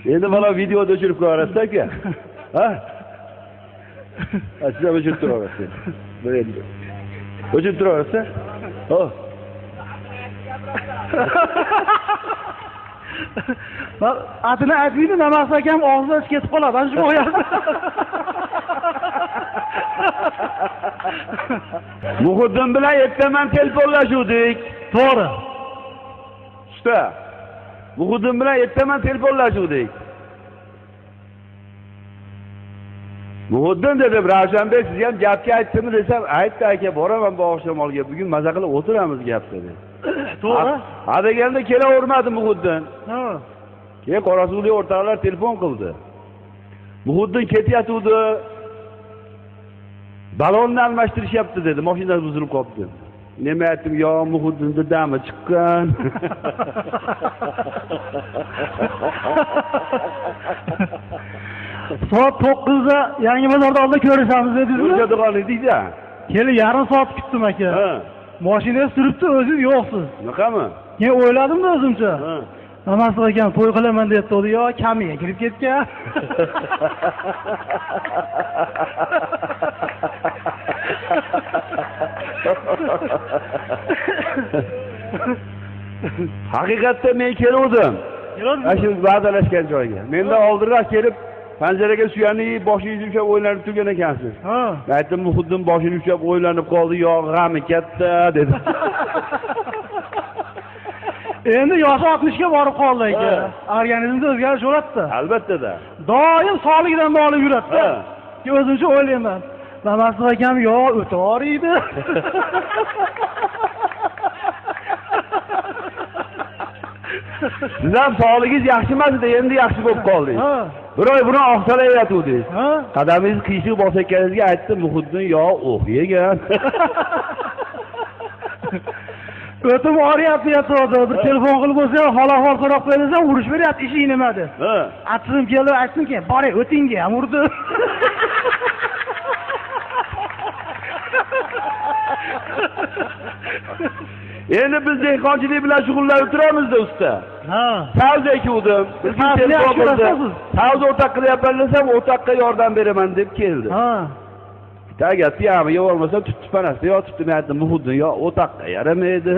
Endi mana videoda o'chirib qo'yarasiz-ku. Ha? Siz ham o'chirib turaverasiz. Endi. O'chirib turaverasiz? Oh. Atini aytmaydi, namasi akam og'zidan ketib qoladi. Ana shu o'yadi. Muhiddin bilan ertaman telefonlashuvdik. To'g'ri. Usta. Muhiddin bilan ertaman telefonlashuvdik. Muhiddin dedi, Ravshanbek siz ham gapga aytdimi desam, aytdi aka, boraman bu oqshomolga. Bugun maza qilib o'tiramiz gap dedi. To'g'ri. Ha deganda kelavermadi Muhiddin. Ha. Keyin Qorasuqlik o'rtoqlar telefon qildi. Muhiddin ketyapti. Balonni almashtirishyapti dedi, mashina buzilib qolibdi. Nima aytdim, yo Muhiddinning dami chiqqan. Soat 9da yangi bozorda oldida ko'rishamiz dedingizmi? Ko'rishadigan edik-da. Keyin yarim soat kutdim aka. Ha. Mashinangiz turibdi, o'zingiz yo'qsiz. Naqami? Keyin o'yladim-da o'zimcha. Ha. Namasi akam to'y qilaman debdi, yo kamiga kirib ketgan. Haqiqatda men keldim. Ana shu va'dalashgan joyga. Mendan oldinroq kelib, panjaraga suyanib, boshingizni ushlab o'ylanib turgan ekansiz. Ha. Aytdim, Muhiddin boshini ushlab o'ylanib qoldi, yo g'ami katta dedi. Endi yoshi 60 ga borib qoldi aka. Organizmda o'zgarish bo'ladida. Albatta-da. Doim sog'ligidan bog'liq yuradi. Ha. O'zimcha o'ylayman. Namasi akam yo o'tar edi. Siz ham sog'ligingiz yaxshi emas edi, endi yaxshi bo'lib qoldingiz. Ha. Bir oy buni oqsalayotgandingiz. Ha. Qadamingiz qiyshiq bosayotganingizga aytdim, Muhiddin yo o'q yegan. O'tim oriyapti yatadi. Bir telefon qilib bo'lsa, hol-ahvol so'rab qo'yilsa, urush beryapti, ishi nima deb. Ha. Achchig'im keldi, aytdimki, "Boring, o'tingga ham urdi." Endi biz dehqonchilik bilan shug'ullanib turamizda usta. Ha. Savz ekuvdim. Savz o'rtoq qilyapman desam, o'rtoqqa yordam beraman deb keldi. Ha. Tagati ham yo bo'lmasa tutib panasda yotibdi. Men aytdim, Muhiddin yo o'rtoqqa yaramaydi.